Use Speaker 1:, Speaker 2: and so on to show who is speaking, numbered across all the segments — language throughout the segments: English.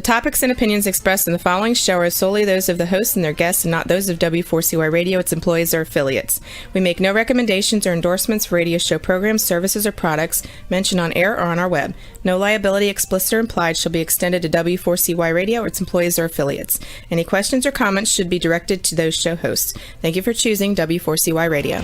Speaker 1: topics and opinions expressed in the following show are solely those of the hosts and their guests and not those of W4CY Radio, its employees, or affiliates. We make no recommendations or endorsements for radio show programs, services, or products mentioned on air or on our web. No liability, explicit or implied, shall be extended to W4CY Radio or its employees or affiliates. Any questions or comments should be directed to those show hosts. Thank you for choosing W4CY Radio.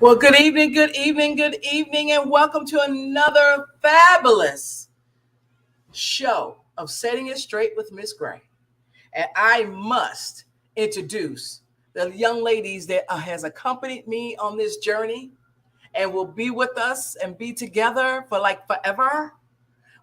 Speaker 2: Well, good evening, and welcome to another fabulous show of Setting It Straight with Miss Gray. And I must introduce the young ladies that has accompanied me on this journey and will be with us and be together for like forever.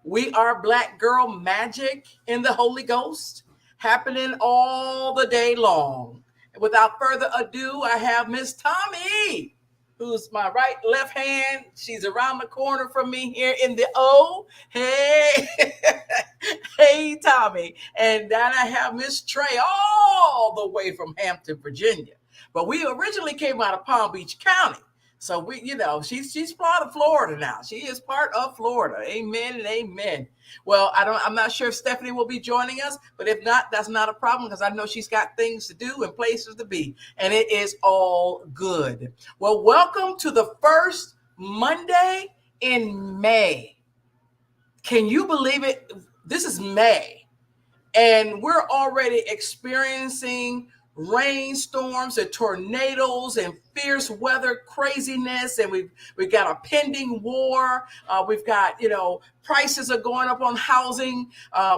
Speaker 2: We are Black Girl Magic in the Holy Ghost, happening all the day long. And without further ado, I have Miss Tommy, who's my right left hand. She's around the corner from me here in the O. Hey, hey, Tommy. And then I have Miss Trey all the way from Hampton, Virginia. But we originally came out of Palm Beach County. So we, she's part of Florida now. She is part of Florida. Amen and amen. Well, I'm not sure if Stephanie will be joining us, but if not, that's not a problem because I know she's got things to do and places to be, and it is all good. Well, welcome to the first Monday in May. Can you believe it? This is May, and we're already experiencing rainstorms and tornadoes and fierce weather craziness, and we've got a pending war. We've got prices are going up on housing.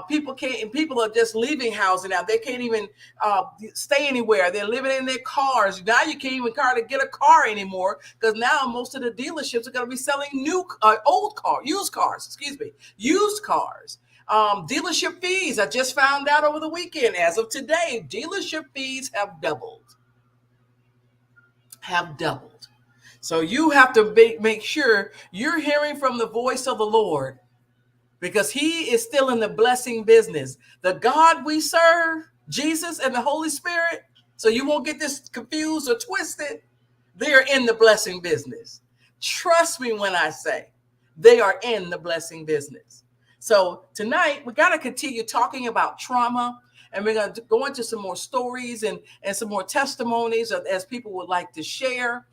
Speaker 2: People are just leaving housing now. They can't even stay anywhere. They're living in their cars now. You can't even get a car anymore because now most of the dealerships are going to be selling used cars. Dealership fees, I just found out over the weekend, as of today, dealership fees have doubled. So you have to make sure you're hearing from the voice of the Lord, because he is still in the blessing business. The God we serve, Jesus and the Holy Spirit, so you won't get this confused or twisted, they're in the blessing business. Trust me when I say they are in the blessing business. So tonight, we got to continue talking about trauma, and we're going to go into some more stories and some more testimonies as people would like to share.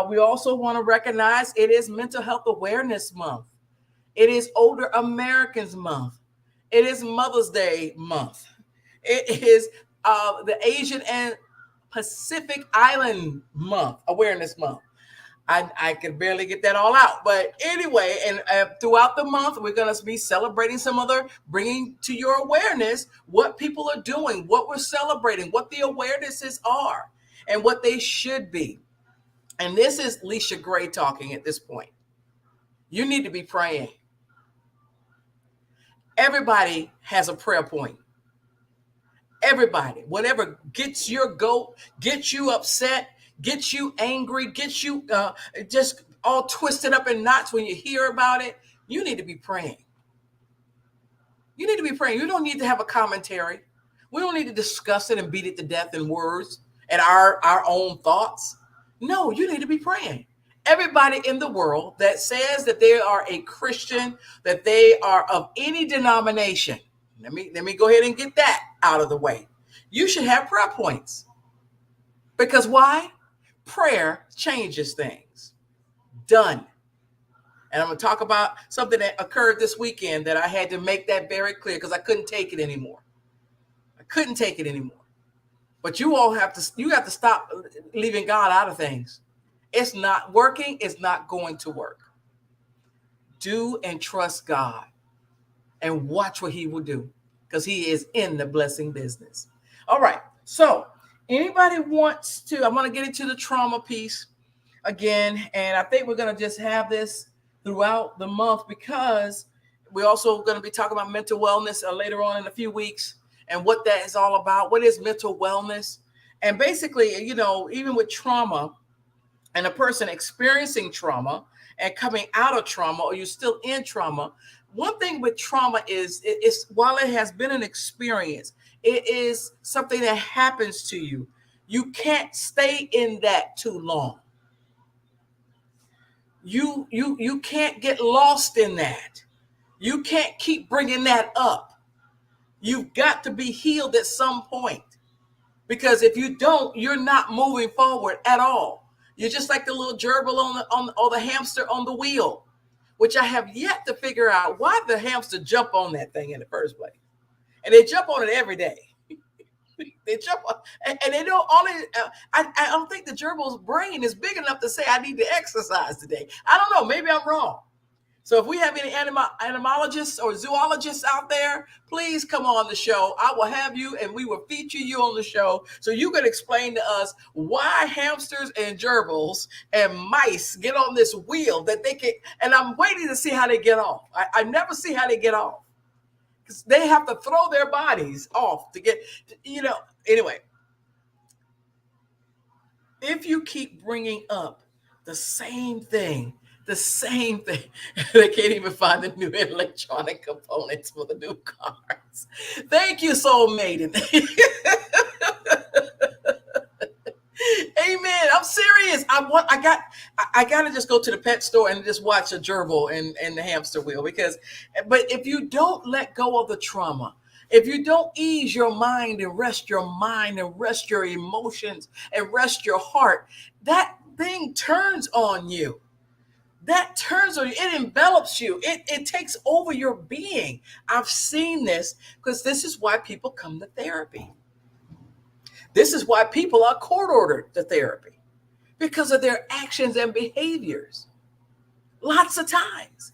Speaker 2: We also want to recognize it is Mental Health Awareness Month. It is Older Americans Month. It is Mother's Day Month. It is the Asian and Pacific Island Month, Awareness Month. I can barely get that all out. But anyway, and throughout the month, we're going to be celebrating bringing to your awareness what people are doing, what we're celebrating, what the awarenesses are, and what they should be. And this is Leisha Gray talking at this point. You need to be praying. Everybody has a prayer point. Everybody, whatever gets your goat, gets you upset, gets you angry, gets you just all twisted up in knots when you hear about it, you need to be praying. You need to be praying. You don't need to have a commentary. We don't need to discuss it and beat it to death in words and our own thoughts. No, you need to be praying. Everybody in the world that says that they are a Christian, that they are of any denomination, let me go ahead and get that out of the way. You should have prayer points. Because why? Prayer changes things. Done. And I'm going to talk about something that occurred this weekend that I had to make that very clear because I couldn't take it anymore. I couldn't take it anymore. But you have to stop leaving God out of things. It's not working. It's not going to work. Do and trust God and watch what he will do because he is in the blessing business. All right. So anybody wants to, I want to get into the trauma piece again. And I think we're going to just have this throughout the month because we're also going to be talking about mental wellness later on in a few weeks and what that is all about. What is mental wellness? And basically, even with trauma and a person experiencing trauma and coming out of trauma, or you're still in trauma, one thing with trauma is while it has been an experience, it is something that happens to you. You can't stay in that too long. You can't get lost in that. You can't keep bringing that up. You've got to be healed at some point, because if you don't, you're not moving forward at all. You're just like the little gerbil or the hamster on the wheel, which I have yet to figure out why the hamster jump on that thing in the first place. And they jump on it every day. They jump on, and they don't only. I don't think the gerbil's brain is big enough to say I need to exercise today. I don't know. Maybe I'm wrong. So if we have any entomologists or zoologists out there, please come on the show. I will have you, and we will feature you on the show so you can explain to us why hamsters and gerbils and mice get on this wheel that they can. And I'm waiting to see how they get off. I never see how they get off, because they have to throw their bodies off to get, anyway. If you keep bringing up the same thing, they can't even find the new electronic components for the new cars. Thank you, Soul Maiden. Amen. I'm serious. I gotta just go to the pet store and just watch a gerbil and the hamster wheel, but if you don't let go of the trauma, if you don't ease your mind and rest your emotions and rest your heart, that thing turns on you. That turns on you. It envelops you. It takes over your being. I've seen this because this is why people come to therapy. This is why people are court ordered to therapy, because of their actions and behaviors. Lots of times.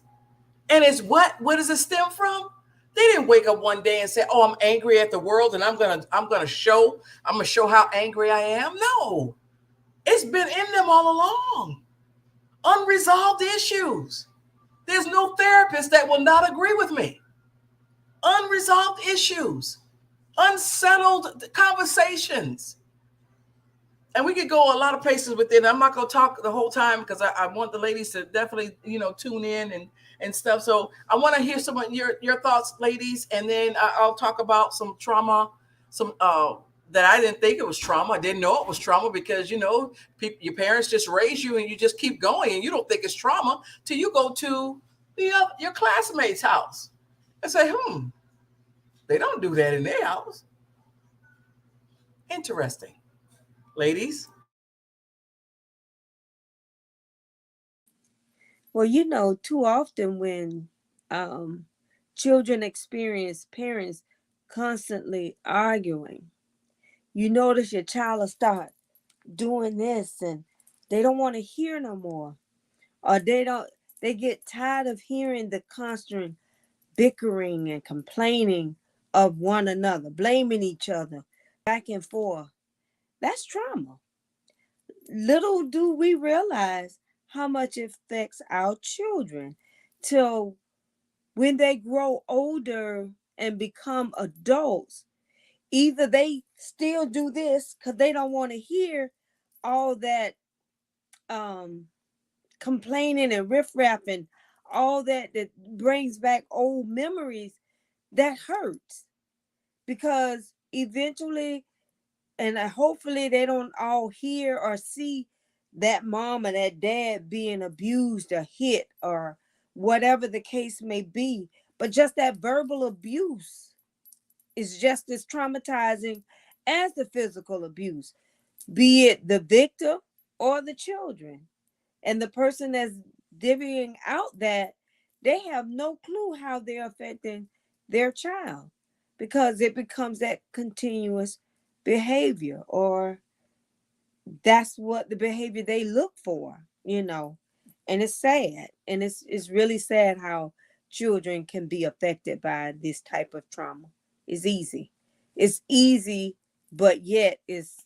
Speaker 2: And it's what does it stem from? They didn't wake up one day and say, "Oh, I'm angry at the world and I'm gonna show how angry I am." No. It's been in them all along. Unresolved issues. There's no therapist that will not agree with me. Unresolved issues, unsettled conversations. And we could go a lot of places with it. I'm not going to talk the whole time because I want the ladies to definitely, tune in and stuff. So I want to hear some of your thoughts, ladies. And then I'll talk about some trauma, that I didn't think it was trauma. I didn't know it was trauma because, your parents just raise you and you just keep going and you don't think it's trauma till you go to your classmate's house and say, they don't do that in their house. Interesting. Ladies?
Speaker 3: Well, too often when children experience parents constantly arguing, you notice your child will start doing this and they don't want to hear no more. Or they get tired of hearing the constant bickering and complaining of one another, blaming each other back and forth. That's trauma. Little do we realize how much it affects our children till when they grow older and become adults. Either they still do this because they don't want to hear all that complaining and riffraff and all that brings back old memories that hurts, because eventually and hopefully they don't all hear or see that mom or that dad being abused or hit or whatever the case may be. But just that verbal abuse is just as traumatizing as the physical abuse, be it the victim or the children. And the person that's divvying out that, they have no clue how they're affecting their child, because it becomes that continuous behavior, or that's what the behavior they look for, and it's sad, and it's really sad how children can be affected by this type of trauma. It's easy, but yet it's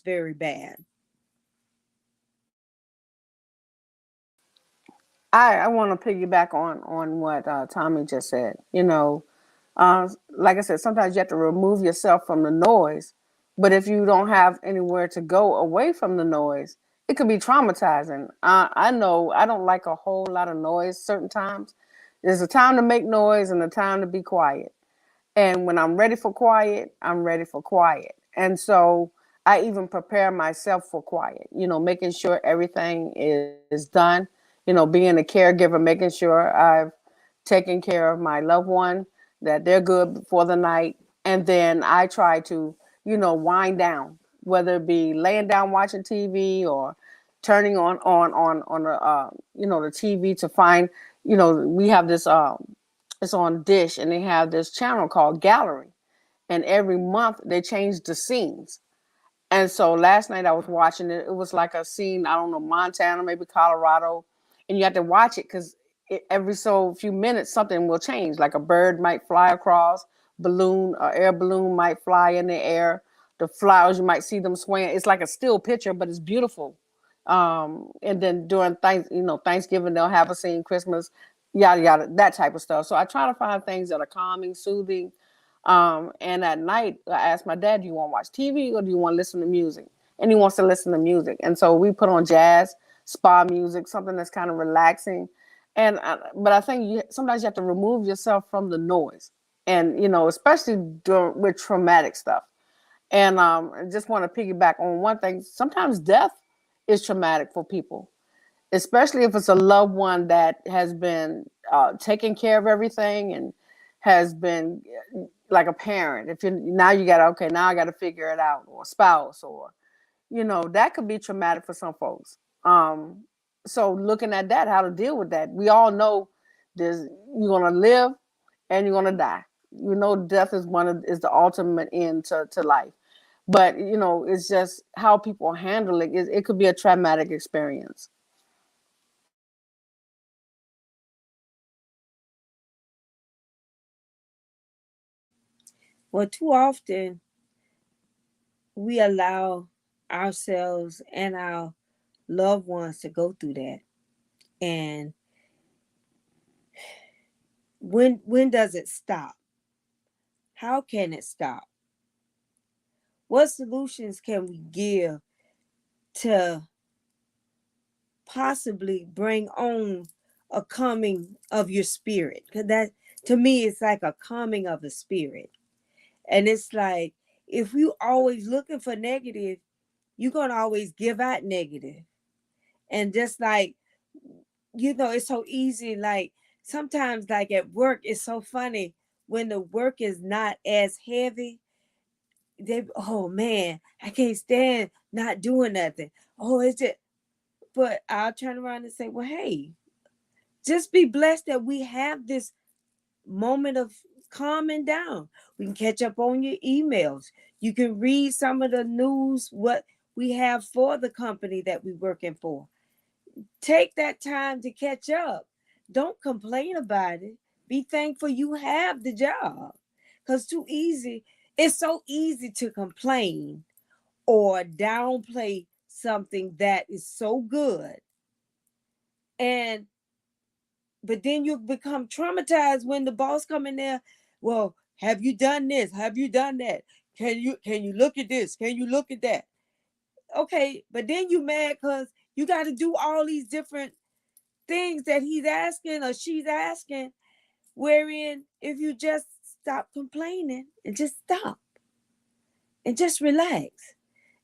Speaker 3: very bad.
Speaker 4: I want to piggyback on what Tommy just said. Like I said, sometimes you have to remove yourself from the noise. But if you don't have anywhere to go away from the noise, it could be traumatizing. I know I don't like a whole lot of noise certain times. There's a time to make noise and a time to be quiet. And when I'm ready for quiet, I'm ready for quiet. And so I even prepare myself for quiet, making sure everything is done, being a caregiver, making sure I've taken care of my loved one, that they're good for the night. And then I try to, wind down, whether it be laying down watching TV or turning on the TV to find, we have this it's on Dish, and they have this channel called Gallery, and every month they change the scenes. And so last night I was watching it. It was like a scene, I don't know, Montana, maybe Colorado, and you have to watch it because every so few minutes something will change. Like a bird might fly across, air balloon might fly in the air. The flowers, you might see them swaying. It's like a still picture, but it's beautiful. And then during Thanksgiving, they'll have a scene, Christmas, yada yada, that type of stuff. So I try to find things that are calming, soothing. And at night, I asked my dad, do you want to watch TV or do you want to listen to music? And he wants to listen to music. And so we put on jazz, spa music, something that's kind of relaxing. But I think sometimes you have to remove yourself from the noise, and especially with traumatic stuff. And I just want to piggyback on one thing. Sometimes death is traumatic for people, especially if it's a loved one that has been taking care of everything and has been like a parent. If now I got to figure it out, or a spouse, or that could be traumatic for some folks. So looking at that, how to deal with that, we all know you're gonna live and you're gonna die. Death is is the ultimate end to life. But it's just how people handle it. It could be a traumatic experience.
Speaker 3: Well, too often we allow ourselves and our loved ones to go through that. And when does it stop? How can it stop? What solutions can we give to possibly bring on a calming of your spirit? Because that, to me, it's like a calming of the spirit. And it's like, if you always looking for negative, you're going to always give out negative. And just like, it's so easy. Like sometimes like at work, it's so funny when the work is not as heavy. Oh man, I can't stand not doing nothing. Oh, it's just, but I'll turn around and say, well, hey, just be blessed that we have this moment of calming down. We can catch up on your emails. You can read some of the news, what we have for the company that we're working for. Take that time to catch up. Don't complain about it. Be thankful you have the job. Because it's so easy to complain or downplay something that is so good. But then you become traumatized when the boss come in there. Well, have you done this? Have you done that? Can you look at this? Can you look at that? Okay, but then you mad because you got to do all these different things that he's asking or she's asking, wherein if you just stop complaining and just stop and just relax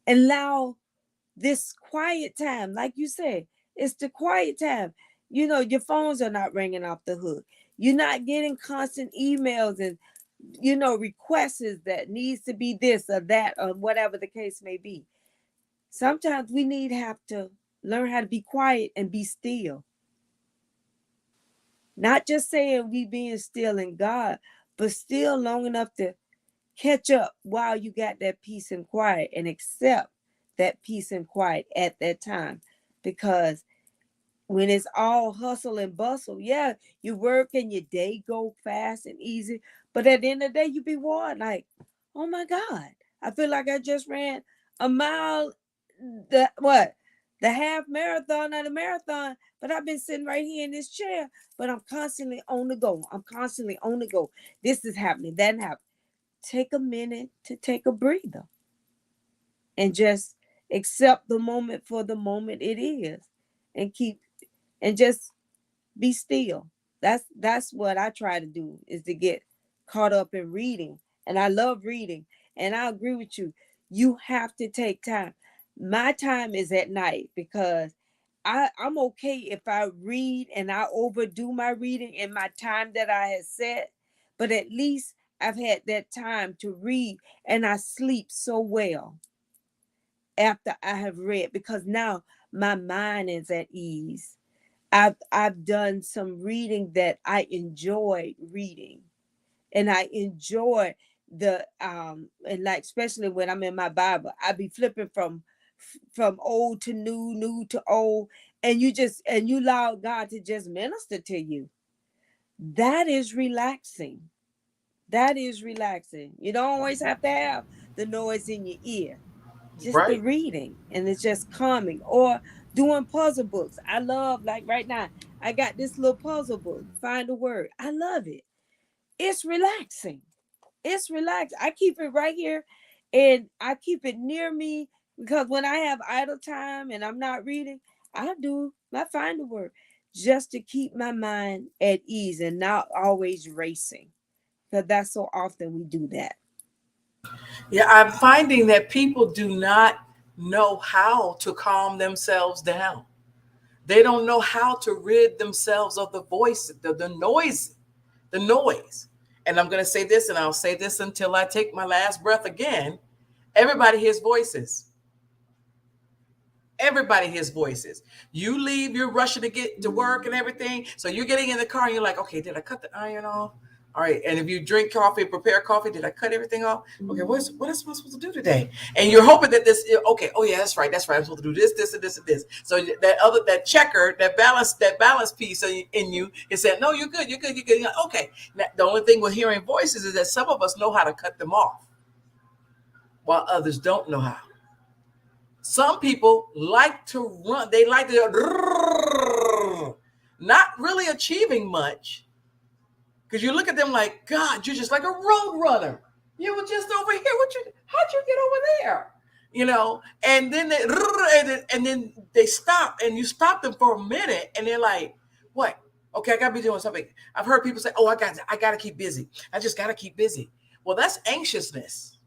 Speaker 3: and allow this quiet time, like you said, it's the quiet time. Your phones are not ringing off the hook. You're not getting constant emails and requests that needs to be this or that or whatever the case may be. Sometimes we have to learn how to be quiet and be still. Not just saying we being still in God, but still long enough to catch up while you got that peace and quiet, and accept that peace and quiet at that time. Because when it's all hustle and bustle, yeah, you work and your day go fast and easy, but at the end of the day, you be worn like, oh my God, I feel like I just ran a mile, the half marathon of the marathon, but I've been sitting right here in this chair, but I'm constantly on the go. I'm constantly on the go. This is happening, that happened. Take a minute to take a breather and just accept the moment for the moment it is, and just be still. That's what I try to do, is to get caught up in reading. And I love reading. And I agree with you. You have to take time. My time is at night, because I'm okay if I read and I overdo my reading in my time that I had set, but at least I've had that time to read, and I sleep so well after I have read, because now my mind is at ease. I've done some reading that I enjoy reading, and I enjoy the and like, especially when I'm in my Bible, I be flipping from old to new, new to old, and you allow God to just minister to you. That is relaxing. That is relaxing. You don't always have to have the noise in your ear. Just the
Speaker 2: Right.
Speaker 3: reading, and it's just calming. Or doing puzzle books. I love, like right now, I got this little puzzle book, Find a Word. I love it. It's relaxing. It's relaxed. I keep it right here, and I keep it near me, because when I have idle time and I'm not reading, I do my Find a Word, just to keep my mind at ease and not always racing, because that's so often we do that.
Speaker 2: Yeah, I'm finding that people do not know how to calm themselves down. They don't know how to rid themselves of the voice, the noise, the noise. And I'm going to say this, and I'll say this until I take my last breath again. Everybody hears voices. Everybody hears voices. You leave, you're rushing to get to work and everything. So you're getting in the car and you're like, okay, did I cut the iron off? All right. And if you drink coffee, prepare coffee, did I cut everything off? Okay, what am I supposed to do today? And you're hoping that this, okay, oh yeah, that's right. I'm supposed to do this, this, and this, and this. So that checker, that balance piece in you is saying, no, you're good, you're good, you're good. You're like, okay. Now, the only thing with hearing voices is that some of us know how to cut them off, while others don't know how. Some people like to run. They like to, not really achieving much, because you look at them like, God, you're just like a road runner. You were just over here. How'd you get over there? And then they stop, and you stop them for a minute, and they're like, what? Okay, I gotta be doing something. I've heard people say, oh, I gotta keep busy. I just gotta keep busy. Well, that's anxiousness.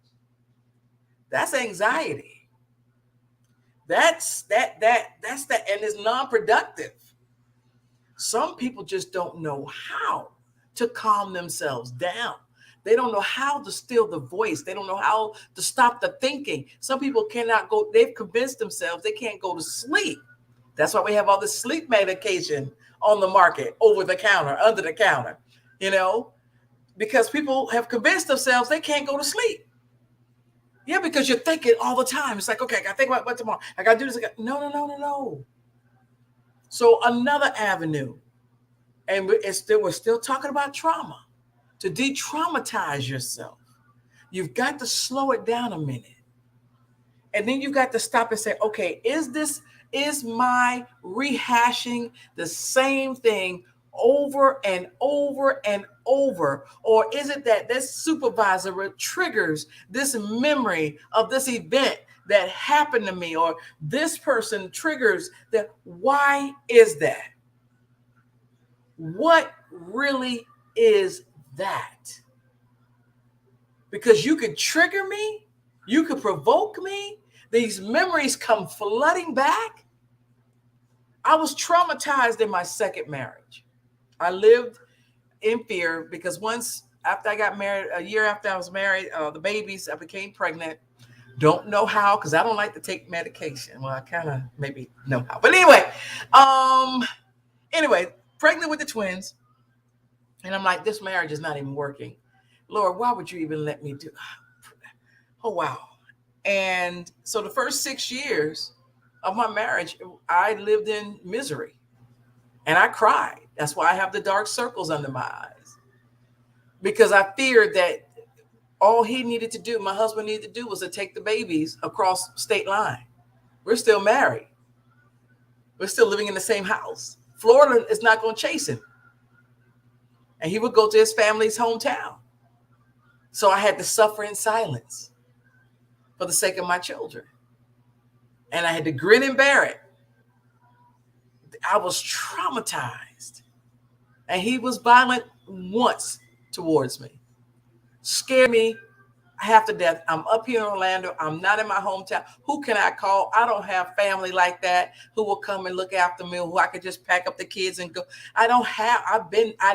Speaker 2: That's anxiety. That's that, and it's non-productive. Some people just don't know how to calm themselves down. They don't know how to still the voice. They don't know how to stop the thinking. Some people cannot go, they've convinced themselves they can't go to sleep. That's why we have all this sleep medication on the market, over the counter, under the counter, because people have convinced themselves they can't go to sleep. Yeah, because you're thinking all the time. It's like, okay, I got to think about what tomorrow. I got to do this. No. So another avenue, and we're still talking about trauma. To de-traumatize yourself, you've got to slow it down a minute. And then you've got to stop and say, okay, is my rehashing the same thing over and over and over? Or is it that this supervisor triggers this memory of this event that happened to me, or this person triggers that? Why is that? What really is that? Because you could trigger me, you could provoke me, these memories come flooding back. I was traumatized in my second marriage. I lived in fear because once after I got married, a year after I was married, the babies, I became pregnant. Don't know how, because I don't like to take medication. Well, I kind of maybe know how. But anyway, pregnant with the twins. And I'm like, this marriage is not even working. Lord, why would you even let me do? Oh, wow. And so the first 6 years of my marriage, I lived in misery and I cried. That's why I have the dark circles under my eyes, because I feared that all he needed to do, my husband needed to do, was to take the babies across state line. We're still married. We're still living in the same house. Florida is not going to chase him. And he would go to his family's hometown. So I had to suffer in silence for the sake of my children. And I had to grin and bear it. I was traumatized. And he was violent once towards me. Scared me half to death. I'm up here in Orlando. I'm not in my hometown. Who can I call? I don't have family like that who will come and look after me, who I could just pack up the kids and go. I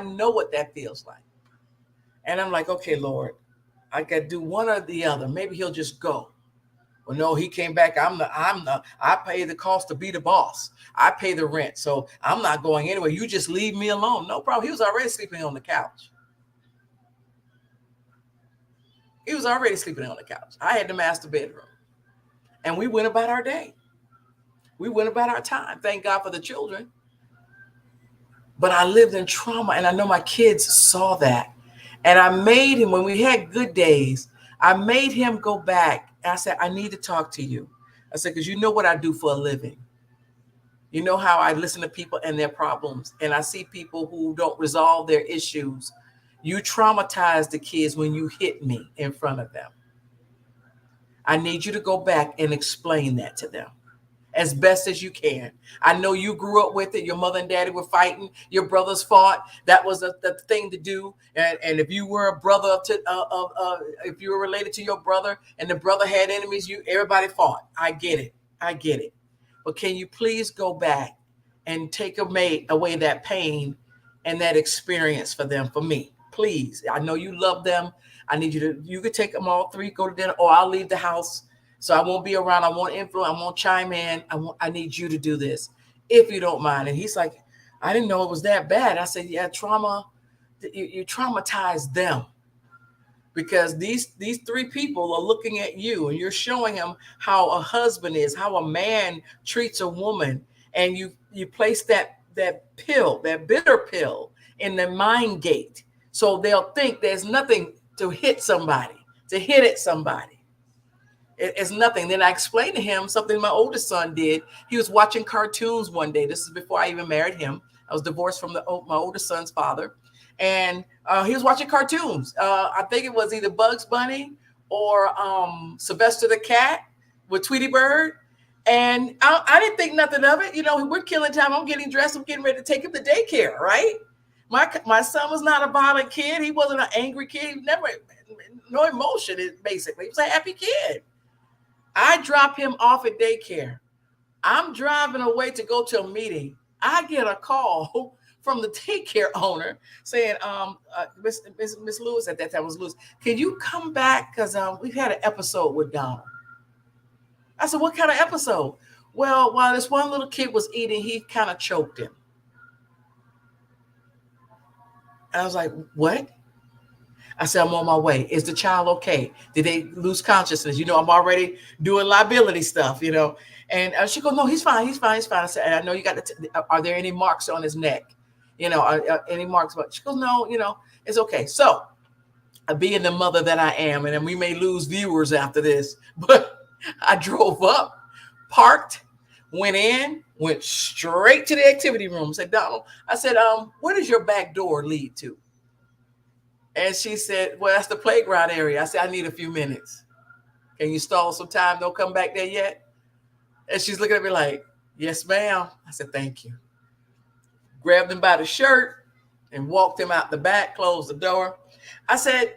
Speaker 2: know what that feels like. And I'm like, okay, Lord, I got to do one or the other. Maybe he'll just go. Well, no, he came back. I pay the cost to be the boss. I pay the rent. So I'm not going anywhere. You just leave me alone. No problem. He was already sleeping on the couch. He was already sleeping on the couch. I had the master bedroom. And we went about our day. We went about our time. Thank God for the children. But I lived in trauma, and I know my kids saw that. And I made him, when we had good days, I made him go back. I said, I need to talk to you. I said, because you know what I do for a living. You know how I listen to people and their problems. And I see people who don't resolve their issues. You traumatize the kids when you hit me in front of them. I need you to go back and explain that to them as best as you can. I know you grew up with it. Your mother and daddy were fighting. Your brothers fought. That was the thing to do. And if you were a brother if you were related to your brother and the brother had enemies, everybody fought. I get it. But can you please go back and take away that pain and that experience for them, for me? Please. I know you love them. I need you could take them all three, go to dinner, or I'll leave the house. So I won't be around. I won't influence. I won't chime in. I need you to do this, if you don't mind. And he's like, I didn't know it was that bad. I said, yeah, trauma. You traumatize them, because these three people are looking at you, and you're showing them how a husband is, how a man treats a woman, and you place that pill, that bitter pill, in the mind gate, so they'll think there's nothing to hit somebody, to hit at somebody. It's nothing. Then I explained to him something my oldest son did. He was watching cartoons one day. This is before I even married him. I was divorced from my oldest son's father. And he was watching cartoons. I think it was either Bugs Bunny or Sylvester the Cat with Tweety Bird. And I didn't think nothing of it. You know, we're killing time. I'm getting dressed. I'm getting ready to take him to daycare, right? My son was not a violent kid. He wasn't an angry kid. He never, no emotion, basically. He was a happy kid. I drop him off at daycare. I'm driving away to go to a meeting. I get a call from the daycare owner saying, Miss Lewis, at that time was Lewis, can you come back? Because we've had an episode with Donald. I said, what kind of episode? Well, while this one little kid was eating, he kind of choked him. And I was like, what? I said, I'm on my way. Is the child okay? Did they lose consciousness? You know, I'm already doing liability stuff, you know. And she goes, no, he's fine. He's fine. He's fine. I said, I know you got are there any marks on his neck? You know, are any marks? But she goes, no, you know, it's okay. So being the mother that I am, and then we may lose viewers after this, but I drove up, parked, went straight to the activity room. Said, Donald, I said, where does your back door lead to? And she said, well, that's the playground area. I said, I need a few minutes. Can you stall some time? Don't come back there yet. And she's looking at me like, yes, ma'am. I said, thank you. Grabbed him by the shirt and walked him out the back, closed the door. I said,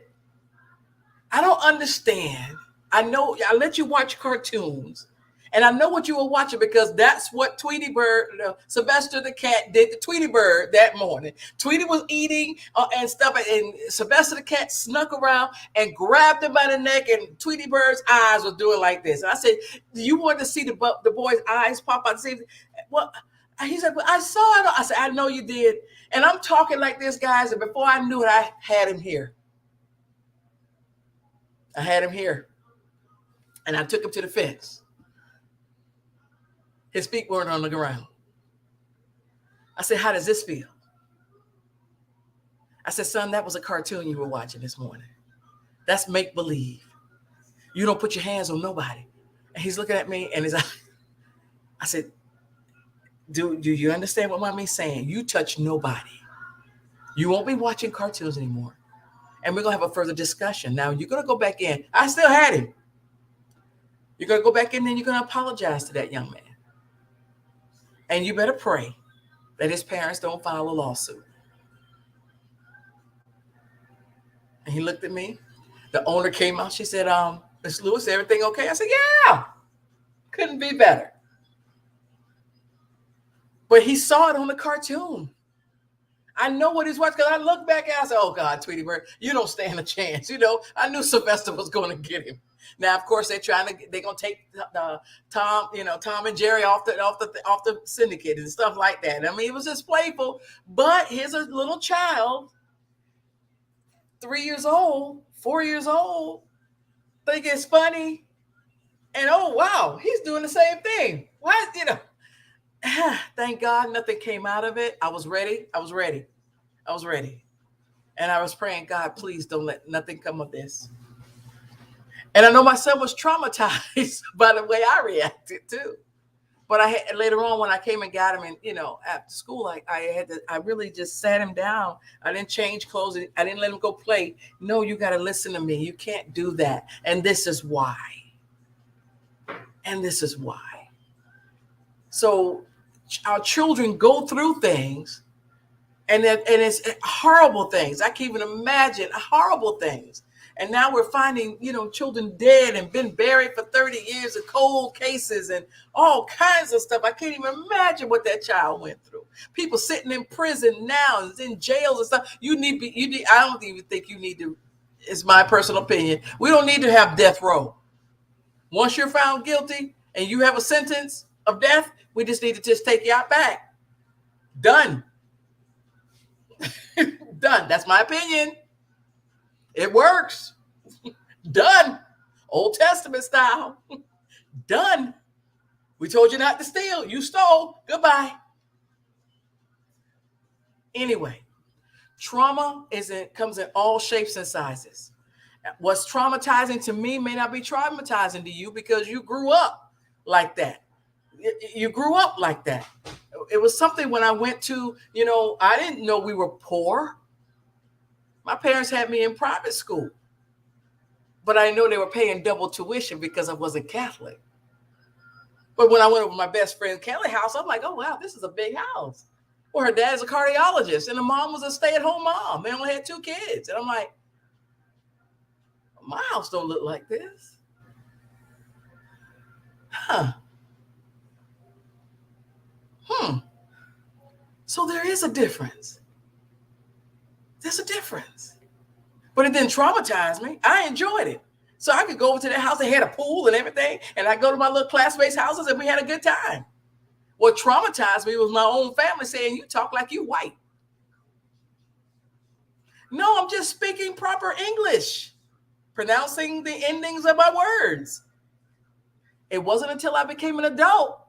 Speaker 2: I don't understand. I know I let you watch cartoons, and I know what you were watching because that's what Tweety Bird, Sylvester the Cat did to Tweety Bird that morning. Tweety was eating and stuff, and Sylvester the Cat snuck around and grabbed him by the neck, and Tweety Bird's eyes were doing like this. And I said, do you want to see the boy's eyes pop out? See, well, And he said, "But I saw it." I said, "I know you did." And I'm talking like this, guys. And before I knew it, I had him here. I had him here. And I took him to the fence. His feet weren't on the ground. I said, "How does this feel?" I said, "Son, that was a cartoon you were watching this morning. That's make-believe. You don't put your hands on nobody." And he's looking at me and I said, do you understand what mommy's saying? You touch nobody. You won't be watching cartoons anymore. And we're going to have a further discussion. Now, you're going to go back in. I still had him. You're going to go back in and you're going to apologize to that young man. And you better pray that his parents don't file a lawsuit. And he looked at me. The owner came out. She said, "Miss Lewis, everything okay?" I said, "Yeah, couldn't be better." But he saw it on the cartoon. I know what he's watching because I look back and I said, "Oh God, Tweety Bird, you don't stand a chance." I knew Sylvester was going to get him. Now, of course, they're going to take Tom and Jerry off the syndicate and stuff like that. I mean, it was just playful. But here's a little child, 3 years old, 4 years old, think it's funny, and oh wow, he's doing the same thing. Why, thank God nothing came out of it. I was ready. And I was praying, "God, please don't let nothing come of this." And I know my son was traumatized by the way I reacted too. But later on when I came and got him, and after school, I really just sat him down. I didn't change clothes. I didn't let him go play. "No, you got to listen to me. You can't do that. And this is why. And this is why." So our children go through things, and it's horrible things. I can't even imagine horrible things. And now we're finding, children dead and been buried for 30 years of cold cases and all kinds of stuff. I can't even imagine what that child went through. People sitting in prison now, in jails and stuff. I don't even think you need to, it's my personal opinion. We don't need to have death row. Once you're found guilty and you have a sentence of death, we just need to just take you out back. Done. Done. That's my opinion. It works. Done. Old Testament style. Done. We told you not to steal. You stole. Goodbye. Anyway, trauma comes in all shapes and sizes. What's traumatizing to me may not be traumatizing to you because you grew up like that. You grew up like that. It was something when I went to, I didn't know we were poor. My parents had me in private school, but I know they were paying double tuition because I wasn't Catholic. But when I went over to my best friend Kelly's house, I'm like, "Oh, wow, this is a big house." Well, her dad is a cardiologist and the mom was a stay-at-home mom. They only had 2 kids. And I'm like, my house don't look like this. So there is a difference. There's a difference. But it didn't traumatize me. I enjoyed it. So I could go over to their house. They had a pool and everything. And I go to my little classmates' houses and we had a good time. What traumatized me was my own family saying, "You talk like you white." No, I'm just speaking proper English, pronouncing the endings of my words. It wasn't until I became an adult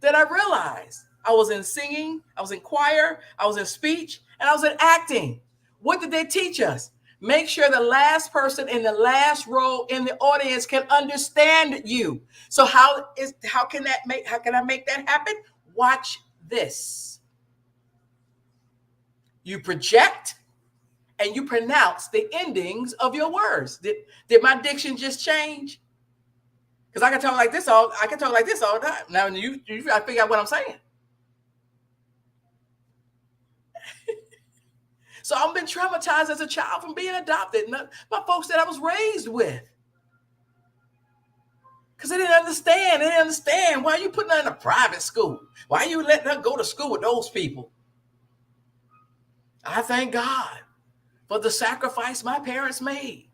Speaker 2: that I realized I was in singing, I was in choir, I was in speech, and I was in acting. What did they teach us? Make sure the last person in the last row in the audience can understand you. So how can I make that happen? Watch this. You project and you pronounce the endings of your words. Did my diction just change? Because I can talk like this all the time. Now you I figure out what I'm saying. So I've been traumatized as a child from being adopted. My folks that I was raised with. Because they didn't understand. They didn't understand. Why are you putting her in a private school? Why are you letting her go to school with those people? I thank God for the sacrifice my parents made.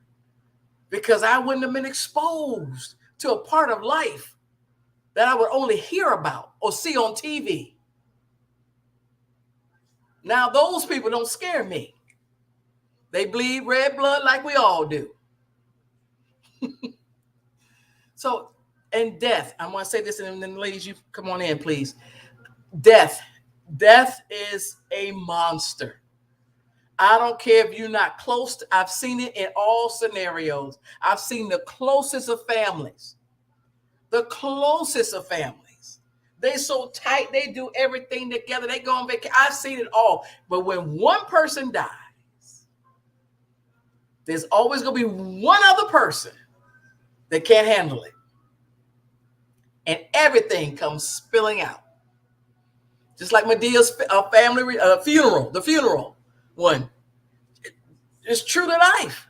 Speaker 2: Because I wouldn't have been exposed to a part of life that I would only hear about or see on TV. Now, those people don't scare me. They bleed red blood like we all do. So, and death, I want to say this, and then ladies, you come on in, please. Death is a monster. I don't care if you're not close to, I've seen it in all scenarios. I've seen the closest of families. The closest of families. They so tight, they do everything together. They go on vacation. I've seen it all. But when one person dies, there's always going to be one other person that can't handle it. And everything comes spilling out. Just like Medea's family funeral, the funeral one. It's true to life.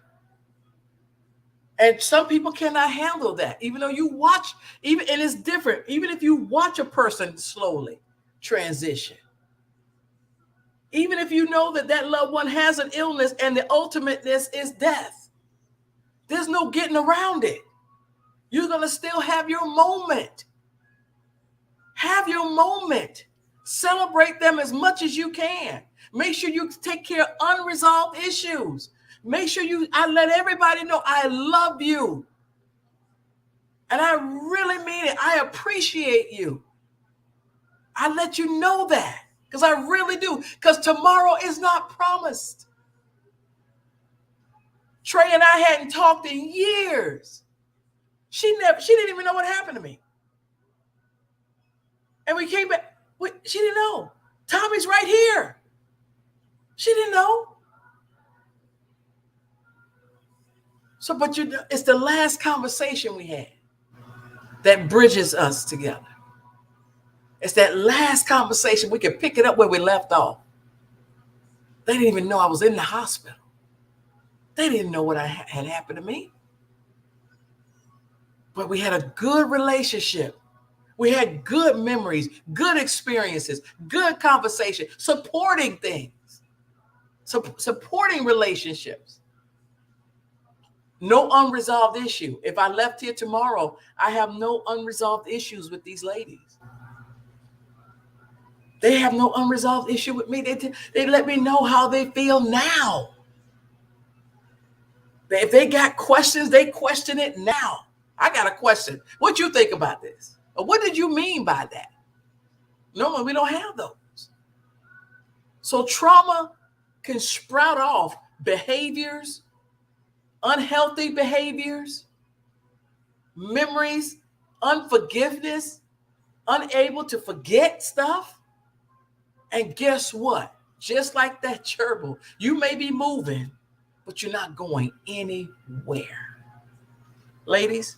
Speaker 2: And some people cannot handle that. Even though you watch, and it's different. Even if you watch a person slowly transition. Even if you know that loved one has an illness and the ultimateness is death. There's no getting around it. You're going to still have your moment. Have your moment. Celebrate them as much as you can. Make sure you take care of unresolved issues. Make sure I let everybody know I love you. And I really mean it. I appreciate you. I let you know that because I really do. Because tomorrow is not promised. Trey and I hadn't talked in years. She didn't even know what happened to me. And we came back. She didn't know. Tommy's right here. She didn't know. So, but it's the last conversation we had that bridges us together. It's that last conversation. We can pick it up where we left off. They didn't even know I was in the hospital. They didn't know what had happened to me. But we had a good relationship. We had good memories, good experiences, good conversation, supporting things, supporting relationships. No unresolved issue. If I left here tomorrow, I have no unresolved issues with these ladies. They have no unresolved issue with me. They let me know how they feel now. If they got questions, they question it now. I got a question. What you think about this? Or what did you mean by that? No, we don't have those. So trauma can sprout off behaviors, unhealthy behaviors, memories, unforgiveness, unable to forget stuff. And guess what? Just like that gerbil, you may be moving, but you're not going anywhere. Ladies?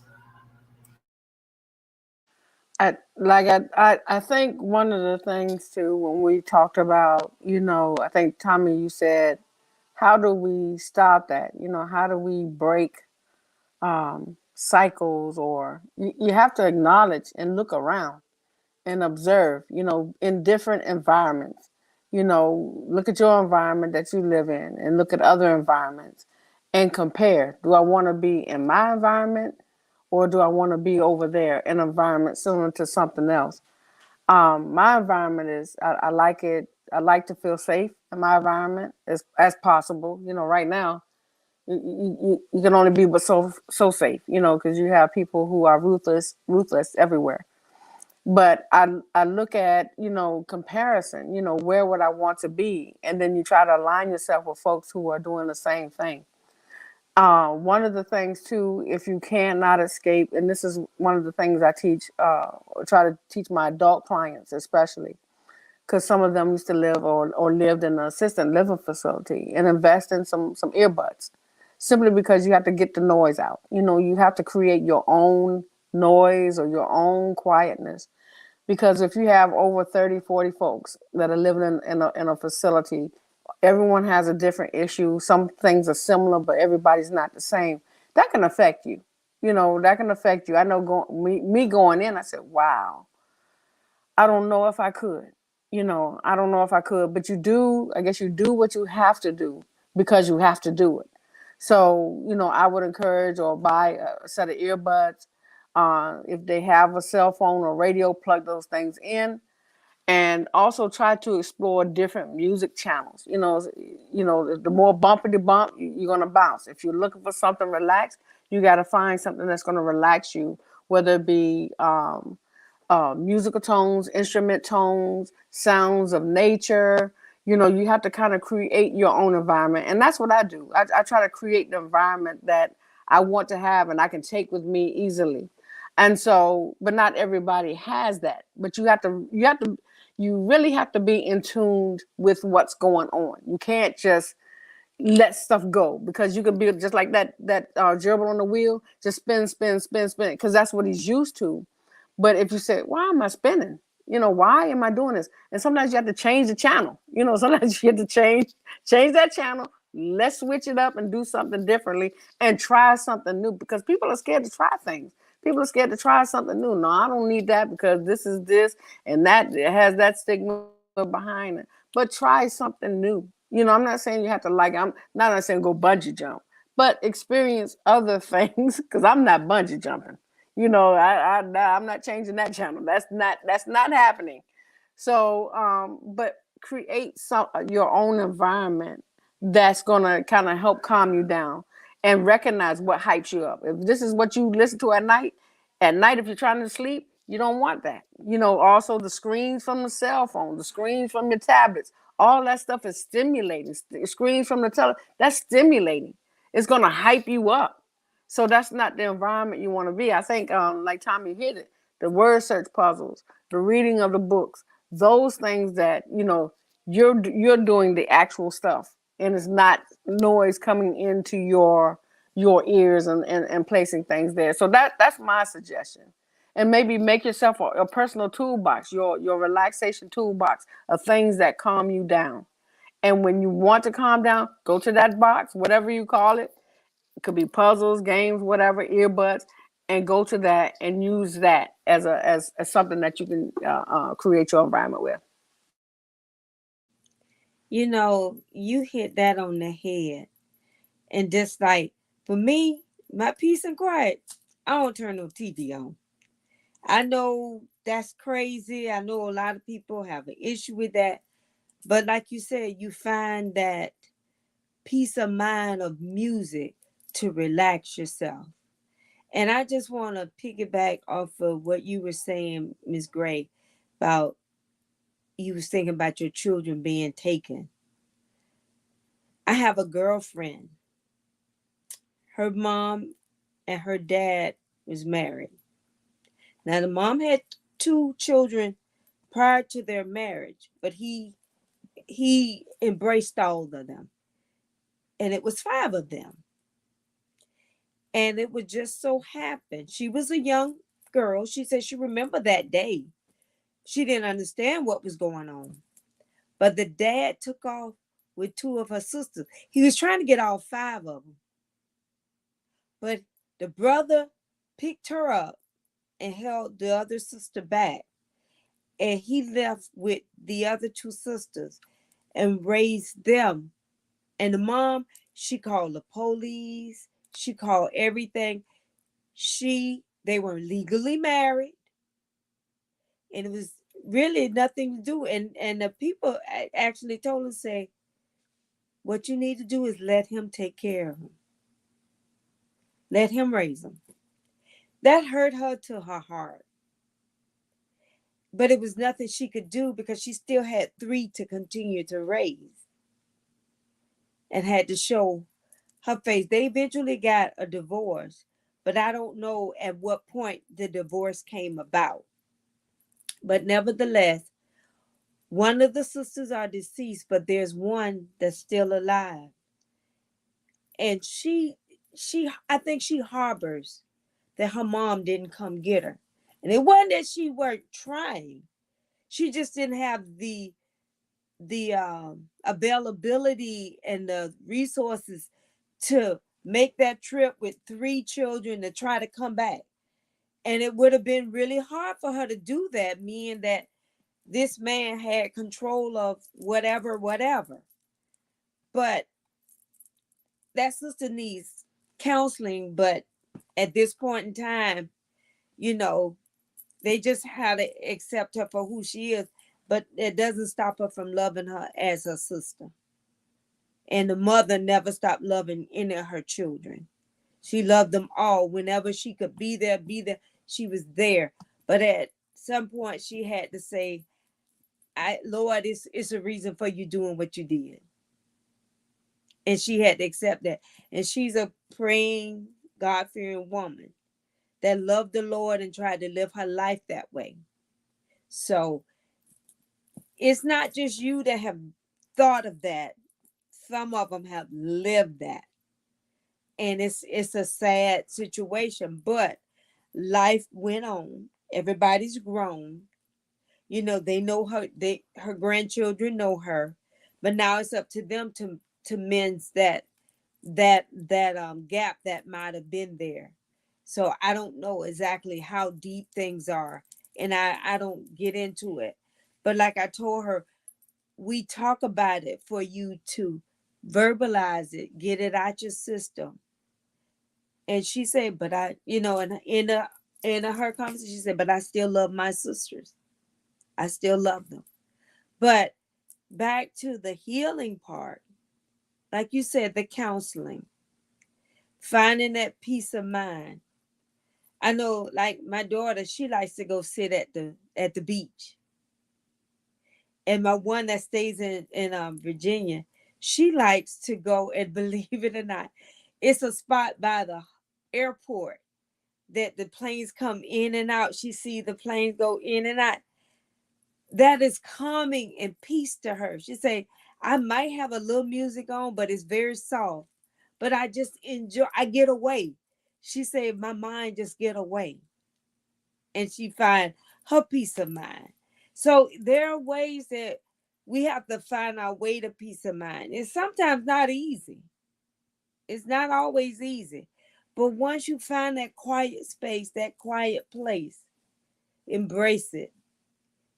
Speaker 4: I think one of the things too, when we talked about, I think Tommy, you said, how do we stop that? How do we break cycles? Or you have to acknowledge and look around and observe, in different environments. Look at your environment that you live in and look at other environments and compare. Do I want to be in my environment or do I want to be over there in an environment similar to something else? My environment is, I like it. I like to feel safe in my environment as possible. Right now, you can only be but so safe, because you have people who are ruthless everywhere. But I look at, comparison, where would I want to be? And then you try to align yourself with folks who are doing the same thing. One of the things too, if you cannot escape, and this is one of the things I try to teach my adult clients, especially, because some of them used to live or lived in an assisted living facility, and invest in some earbuds, simply because you have to get the noise out. You have to create your own noise or your own quietness. Because if you have over 30, 40 folks that are living in a facility, everyone has a different issue. Some things are similar, but everybody's not the same. That can affect you. That can affect you. I know me going in, I said, wow, I don't know if I could. I don't know if I could. But I guess you do what you have to do because you have to do it. So, I would encourage or buy a set of earbuds. If they have a cell phone or radio, plug those things in and also try to explore different music channels. The more bumpity bump, you're gonna bounce. If you're looking for something relaxed, you got to find something that's gonna relax you, whether it be musical tones, instrument tones, sounds of nature. You have to kind of create your own environment, and that's what I do. I try to create the environment that I want to have and I can take with me easily. And so, but not everybody has that. But you really have to be in tune with what's going on. You can't just let stuff go, because you can be just like that gerbil on the wheel, just spin, spin, spin, spin, because that's what he's used to. But if you say, why am I spinning? Why am I doing this? And sometimes you have to change the channel. Sometimes you have to change that channel. Let's switch it up and do something differently and try something new, because people are scared to try things. People are scared to try something new. No, I don't need that because this is this and that. It has that stigma behind it. But try something new. I'm not saying you have to I'm not saying go bungee jump, but experience other things, because I'm not bungee jumping. I'm not changing that channel. That's not happening. So, but create your own environment that's gonna kind of help calm you down, and recognize what hypes you up. If this is what you listen to at night, if you're trying to sleep, you don't want that. Also the screens from the cell phone, the screens from your tablets, all that stuff is stimulating. Screens from the that's stimulating. It's gonna hype you up. So that's not the environment you want to be. I think, like Tommy hit it, the word search puzzles, the reading of the books, those things that you're doing the actual stuff, and it's not noise coming into your ears and placing things there. So that's my suggestion. And maybe make yourself a personal toolbox, your relaxation toolbox of things that calm you down. And when you want to calm down, go to that box, whatever you call it. It could be puzzles, games, whatever, earbuds, and go to that and use that as something that you can create your environment with.
Speaker 3: You hit that on the head. And just like, for me, my peace and quiet, I don't turn no TV on. I know that's crazy. I know a lot of people have an issue with that. But like you said, you find that peace of mind of music to relax yourself. And I just want to piggyback off of what you were saying, Ms. Gray, about you was thinking about your children being taken. I have a girlfriend. Her mom and her dad was married. Now the mom had 2 children prior to their marriage, but he embraced all of them. And it was 5 of them. And it would just so happen. She was a young girl. She said she remembered that day. She didn't understand what was going on. But the dad took off with 2 of her sisters. He was trying to get all 5 of them. But the brother picked her up and held the other sister back. And he left with the other 2 sisters and raised them. And the mom, she called the police. She called everything. They were legally married. And it was really nothing to do. And the people actually told her, say, what you need to do is let him take care of him. Let him raise them. That hurt her to her heart. But it was nothing she could do because she still had 3 to continue to raise and had to show her face. They eventually got a divorce, but I don't know at what point the divorce came about. But nevertheless, one of the sisters are deceased, but there's one that's still alive. And I think she harbors that her mom didn't come get her. And it wasn't that she weren't trying. She just didn't have the availability and the resources to make that trip with 3 children to try to come back. And it would have been really hard for her to do that, meaning that this man had control of whatever. But that sister needs counseling. But at this point in time, they just had to accept her for who she is. but it doesn't stop her from loving her as her sister. And the mother never stopped loving any of her children. She loved them all. Whenever she could be there, she was there. But at some point she had to say, Lord, it's a reason for you doing what you did. And she had to accept that. And she's a praying, God-fearing woman that loved the Lord and tried to live her life that way. So it's not just you that have thought of that. Some of them have lived that. And it's a sad situation, but life went on. Everybody's grown. You know, they know her, her grandchildren know her, but now it's up to them to mend that gap that might have been there. So I don't know exactly how deep things are, and I don't get into it. But like I told her, we talk about it for you to verbalize it, get it out your system. And she said, but I, you know, in her conversation, she said, but I still love my sisters. I still love them. But back to the healing part, like you said, the counseling, finding that peace of mind. I know, like my daughter, she likes to go sit at the beach. And my one that stays in Virginia, she likes to go, and believe it or not, it's a spot by the airport that the planes come in and out. She sees the planes go in and out. That is calming and peace to her. She say, I might have a little music on, but it's very soft. But I just enjoy, I get away. She said, my mind just get away. And she find her peace of mind. So there are ways that we have to find our way to peace of mind. It's sometimes not easy. It's not always easy. But once you find that quiet space, that quiet place, embrace it.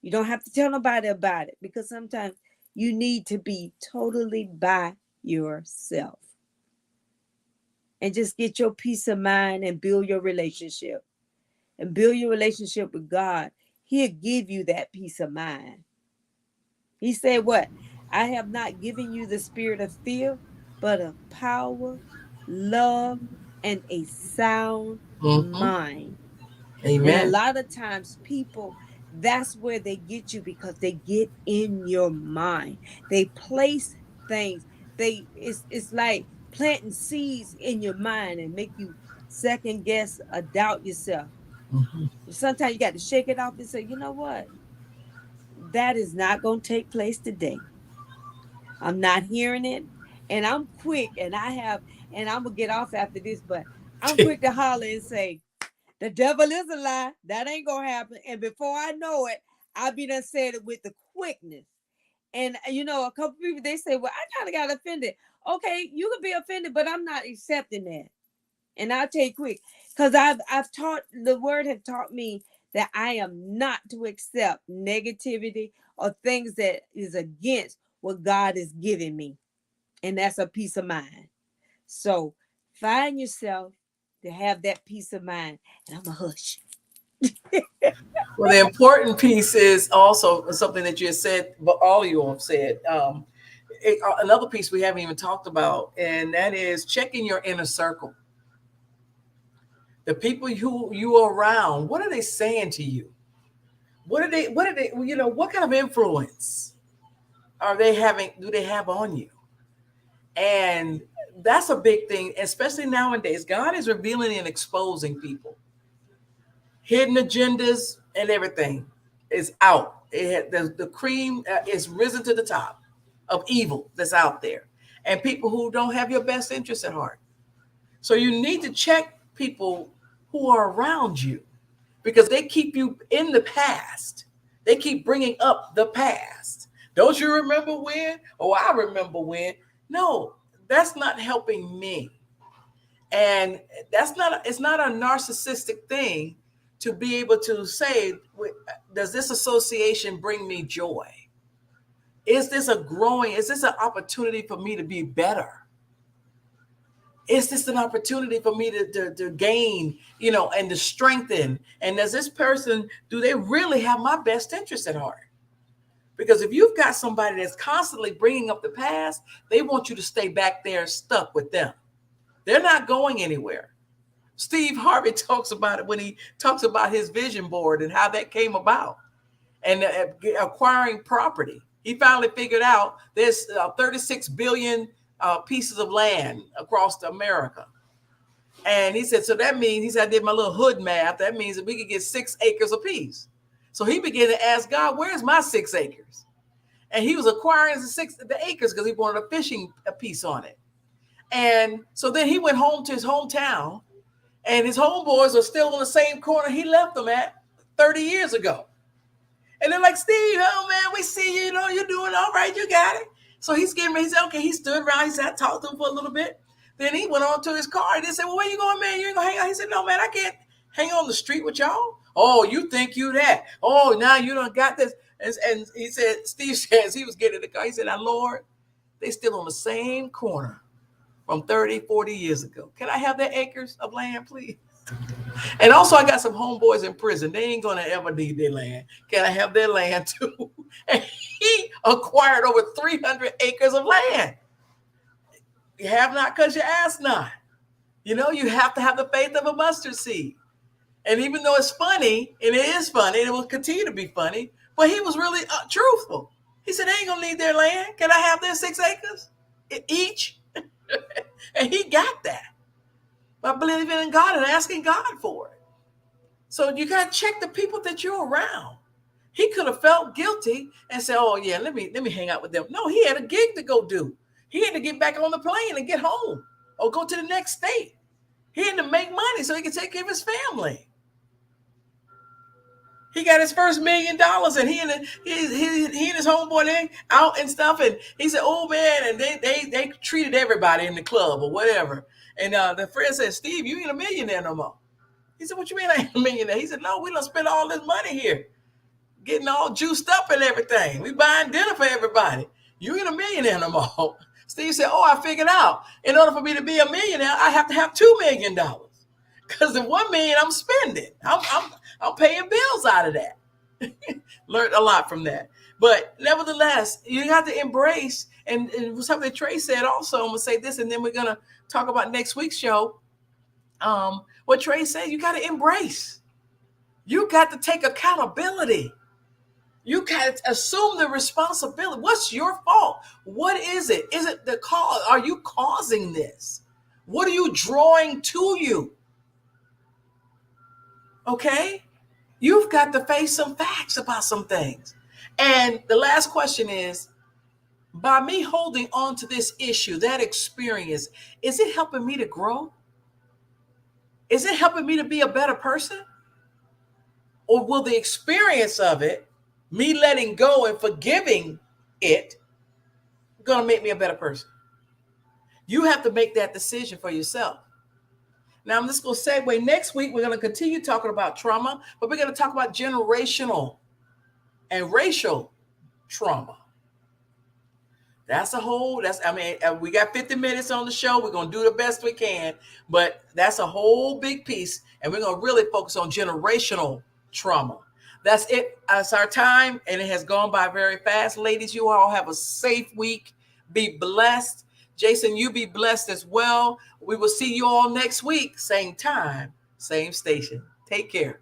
Speaker 3: You don't have to tell nobody about it, because sometimes you need to be totally by yourself. And just get your peace of mind and build your relationship. And build your relationship with God. He'll give you that peace of mind. He said what? I have not given you the spirit of fear, but of power, love, and a sound mind.
Speaker 2: Amen.
Speaker 3: And a lot of times people, that's where they get you, because they get in your mind. They place things. It's like planting seeds in your mind and make you second guess or doubt yourself. Sometimes you got to shake it off and say, you know what? That is not going to take place today. I'm not hearing it. And I'm quick, and I'm going to get off after this, but I'm quick to holler and say, the devil is a lie. That ain't going to happen. And before I know it, I'll be done said it with the quickness. And, you know, a couple people, they say, well, I kind of got offended. Okay, you can be offended, but I'm not accepting that. And I'll tell you quick, because I've taught, the word has taught me that I am not to accept negativity or things that is against what God is giving me. And that's a peace of mind. So find yourself to have that peace of mind. And I'm a hush.
Speaker 2: Well, the important piece is also something that you had said, but all you have said. Another piece we haven't even talked about, and that is checking your inner circle. The people who you are around, what are they saying to you? What are they, you know, what kind of influence do they have on you? And that's a big thing, especially nowadays. God is revealing and exposing people. Hidden agendas and everything is out. The cream is risen to the top of evil that's out there. And people who don't have your best interests at heart. So you need to check people who are around you, because they keep you in the past. They keep bringing up the past. Don't you remember when? Oh, I remember when. No, that's not helping me. And it's not a narcissistic thing to be able to say, does this association bring me joy? Is this an opportunity for me to be better? Is this an opportunity for me to gain, you know, and to strengthen? And does this person, do they really have my best interest at heart? Because if you've got somebody that's constantly bringing up the past, they want you to stay back there stuck with them. They're not going anywhere. Steve Harvey talks about it when he talks about his vision board and how that came about and acquiring property. He finally figured out there's 36 billion pieces of land across America. And he said, so that means, he said, I did my little hood math. That means that we could get 6 acres apiece. So he began to ask God, where's my 6 acres? And he was acquiring the acres because he wanted a fishing piece on it. And so then he went home to his hometown, and his homeboys are still on the same corner he left them at 30 years ago. And they're like, Steve, oh man, we see you, you're doing all right, you got it. So he's getting ready. He said, okay, he stood around, he said, I talked to him for a little bit. Then he went on to his car and they said, well, where you going, man? You ain't gonna hang out? He said, no, man, I can't hang on the street with y'all. Oh, you think you that? Oh, now you done got this. And he said, Steve says he was getting in the car. He said, now, Lord, they still on the same corner from 30, 40 years ago. Can I have their acres of land, please? And also, I got some homeboys in prison. They ain't going to ever need their land. Can I have their land too? And he acquired over 300 acres of land. You have not because you ask not. You have to have the faith of a mustard seed. And even though it's funny, and it is funny, and it will continue to be funny, but he was really truthful. He said, they ain't going to need their land. Can I have their 6 acres each? And he got that by believing in God and asking God for it. So you got to check the people that you're around. He could have felt guilty and said, oh, yeah, let me hang out with them. No, he had a gig to go do. He had to get back on the plane and get home or go to the next state. He had to make money so he could take care of his family. He got his first $1 million, and he and his homeboy they out and stuff. And he said, "Oh man!" And they treated everybody in the club or whatever. And the friend said, "Steve, you ain't a millionaire no more." He said, "What you mean I ain't a millionaire?" He said, "No, we done spent all this money here, getting all juiced up and everything. We buying dinner for everybody. You ain't a millionaire no more." Steve said, "Oh, I figured out. In order for me to be a millionaire, I have to have $2 million because the $1 million I'm spending, I'm paying bills out of that." Learned a lot from that. But nevertheless, you have to embrace, and something Trey said also, I'm going to say this, and then we're going to talk about next week's show. What Trey said, you got to embrace. You got to take accountability. You got to assume the responsibility. What's your fault? What is it? Is it the cause? Are you causing this? What are you drawing to you? Okay? You've got to face some facts about some things. And the last question is, by me holding on to this issue, that experience, is it helping me to grow? Is it helping me to be a better person? Or will the experience of it, me letting go and forgiving it, going to make me a better person? You have to make that decision for yourself. Now, I'm just going to segue. Next week, we're going to continue talking about trauma, but we're going to talk about generational and racial trauma. We got 50 minutes on the show. We're going to do the best we can, but that's a whole big piece, and we're going to really focus on generational trauma. That's it. That's our time, and it has gone by very fast. Ladies, you all have a safe week. Be blessed. Jason, you be blessed as well. We will see you all next week. Same time, same station. Take care.